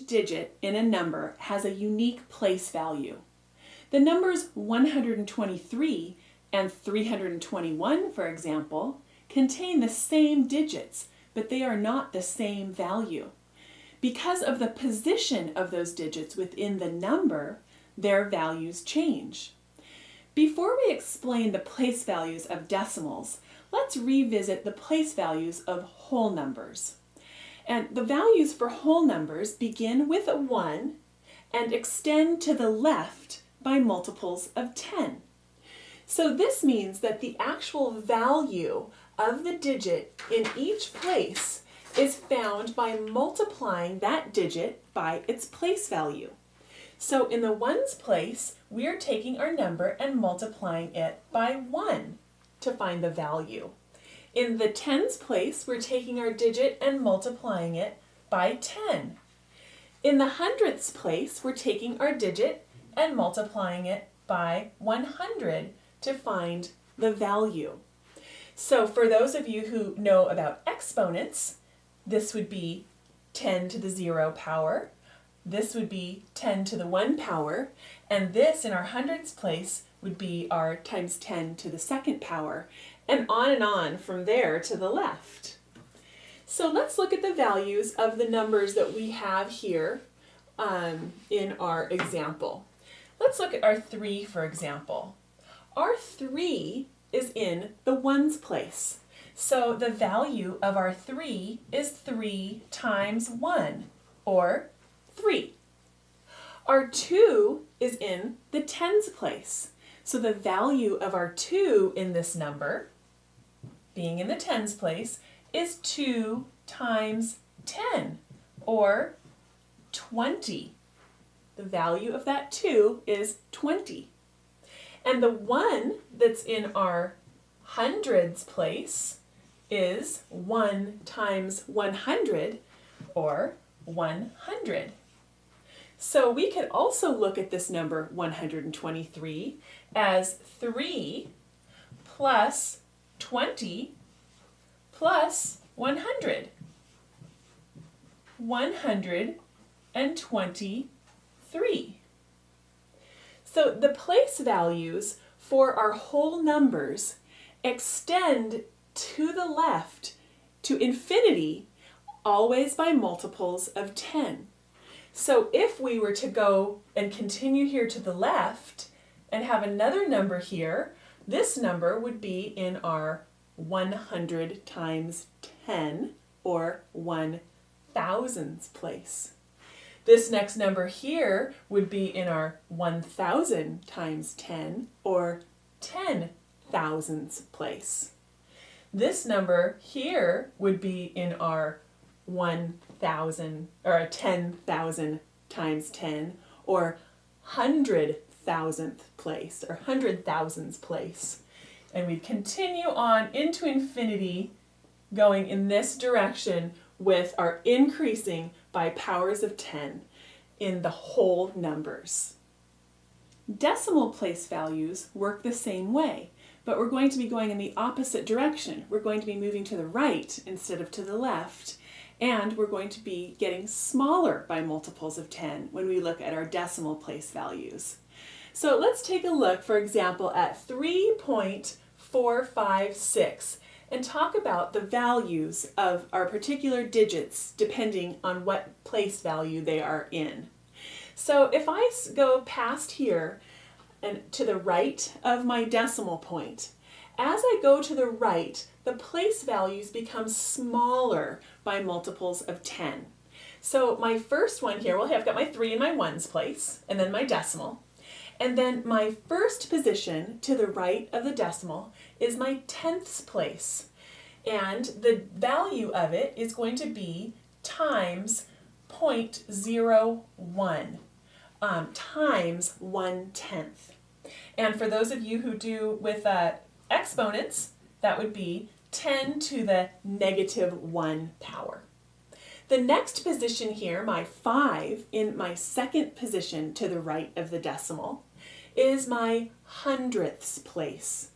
digit in a number has a unique place value. The numbers 123 and 321, for example, contain the same digits, but they are not the same value. Because of the position of those digits within the number, their values change. Before we explain the place values of decimals, let's revisit the place values of whole numbers. And the values for whole numbers begin with a 1 and extend to the left by multiples of 10. So this means that the actual value of the digit in each place is found by multiplying that digit by its place value. So in the ones place, we are taking our number and multiplying it by 1 to find the value. In the tens place, we're taking our digit and multiplying it by 10. In the hundredths place, we're taking our digit and multiplying it by 100 to find the value. So for those of you who know about exponents, this would be 10 to the 0 power. This would be 10 to the 1 power, and this in our hundredths place would be our times 10 to the 2nd power, and on from there to the left. So let's look at the values of the numbers that we have here in our example. Let's look at our 3, for example. Our 3 is in the ones place. So the value of our 3 is 3 times 1, or 3. Our 2 is in the tens place. So the value of our 2 in this number, being in the tens place, is 2 times 10, or 20. The value of that 2 is 20. And the 1 that's in our hundreds place is 1 times 100, or 100. So we could also look at this number 123 as 3 plus 20 plus 100. 123. So the place values for our whole numbers extend to the left to infinity, always by multiples of 10. So if we were to go and continue here to the left and have another number here, this number would be in our 100 times 10, or 1,000ths place. This next number here would be in our 1,000 times 10, or 10,000ths place. This number here would be in our 1,000, or 10,000 times 10, or 100,000th place, or 100,000ths place. And we continue on into infinity, going in this direction with our increasing by powers of 10 in the whole numbers. Decimal place values work the same way, but we're going to be going in the opposite direction. We're going to be moving to the right instead of to the left, and we're going to be getting smaller by multiples of 10 when we look at our decimal place values. So let's take a look, for example, at 3.456 and talk about the values of our particular digits depending on what place value they are in. So if I go past here and to the right of my decimal point, as I go to the right, the place values become smaller by multiples of 10. So my first one here, well, I've got my 3 in my ones place, and then my decimal. And then my first position to the right of the decimal is my tenths place. And the value of it is going to be times 0.01, times 1/10. And for those of you who do with exponents, that would be 10 to the -1 power. The next position here, my 5, in my second position to the right of the decimal, is my hundredths place.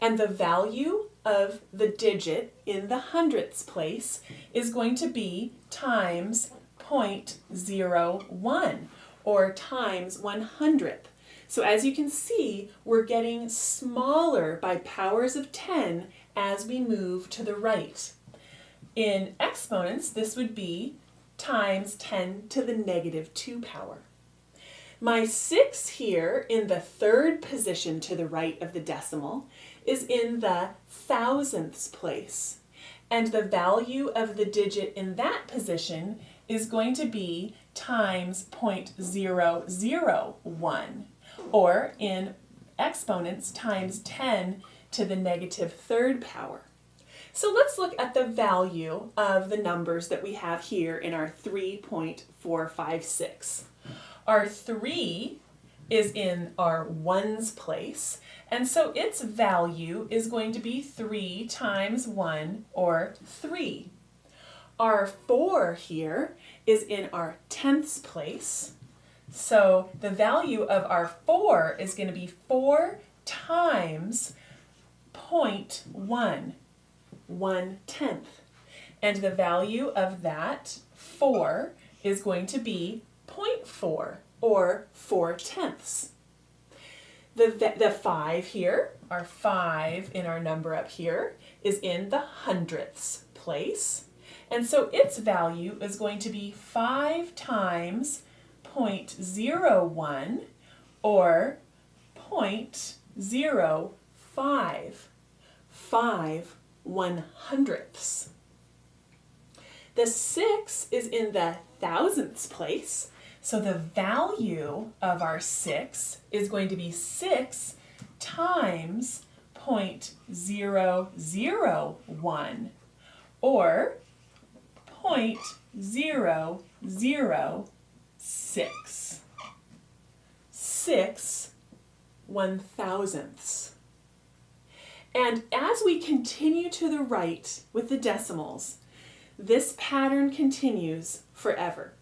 And the value of the digit in the hundredths place is going to be times 0.01 or times 100th. So as you can see, we're getting smaller by powers of 10 as we move to the right. In exponents, this would be times 10 to the negative 2 power. My 6 here in the third position to the right of the decimal is in the thousandths place. And the value of the digit in that position is going to be times 0.001, or in exponents times 10 to the negative third power. So let's look at the value of the numbers that we have here in our 3.456. Our 3 is in our ones place, and so its value is going to be 3 times 1, or 3. Our 4 here is in our tenths place, so the value of our 4 is going to be 4 times 0.1, 1/10. And the value of that 4 is going to be 0.4, or 4/10. The 5 here, our 5 in our number up here, is in the hundredths place. And so its value is going to be 5 times 0.01, or 0.05, 5 100ths. The 6 is in the thousandths place, so the value of our 6 is going to be 6 times 0.001, or 0.006. 6 1,000ths. And as we continue to the right with the decimals, this pattern continues forever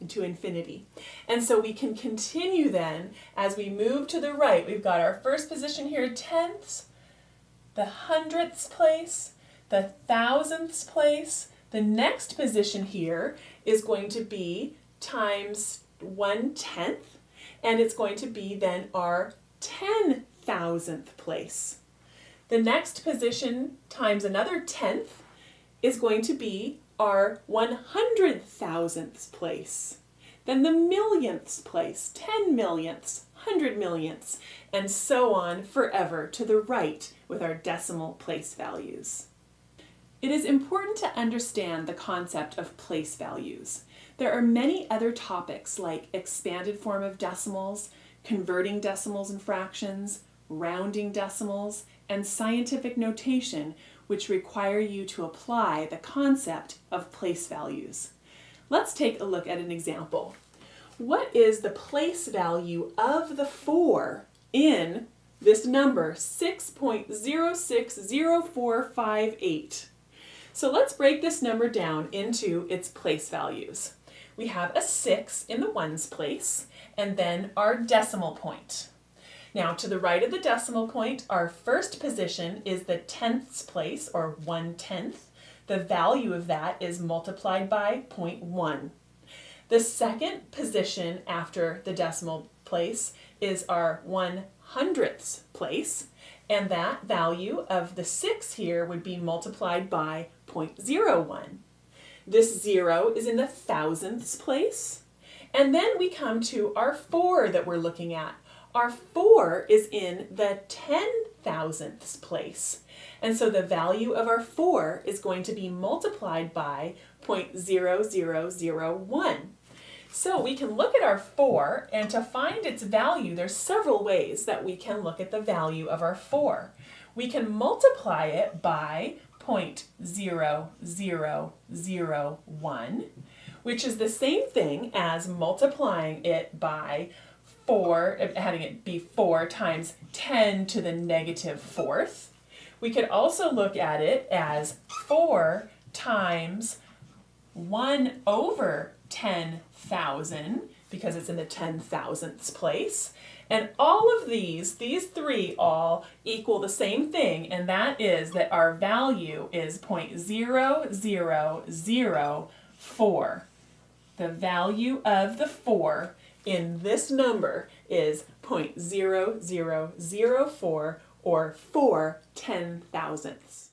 into infinity. And so we can continue then as we move to the right. We've got our first position here, tenths, the hundredths place, the thousandths place. The next position here is going to be times 1/10, and it's going to be then our 10,000th place. The next position times another tenth is going to be our 100,000th place. Then the millionths place, 10 millionths, 100 millionths, and so on forever to the right with our decimal place values. It is important to understand the concept of place values. There are many other topics like expanded form of decimals, converting decimals and fractions, rounding decimals, and scientific notation, which require you to apply the concept of place values. Let's take a look at an example. What is the place value of the 4 in this number, 6.060458? So let's break this number down into its place values. We have a 6 in the ones place, and then our decimal point. Now, to the right of the decimal point, our first position is the tenths place, or 1/10. The value of that is multiplied by 0.1. The second position after the decimal place is our 100ths place, and that value of the 6 here would be multiplied by 0.01. This 0 is in the thousandths place, and then we come to our 4 that we're looking at. Our 4 is in the 10,000ths place, and so the value of our 4 is going to be multiplied by 0.0001. So we can look at our 4, and to find its value, there's several ways that we can look at the value of our 4. We can multiply it by 0.0001, which is the same thing as multiplying it by 4, having it be 4 times 10 to the negative 4th. We could also look at it as 4 times 1 over 10,000, because it's in the 10,000ths place. And all of these 3 all equal the same thing, and that is that our value is 0.0004. The value of the 4 in this number is 0.0004 or 4/10,000ths.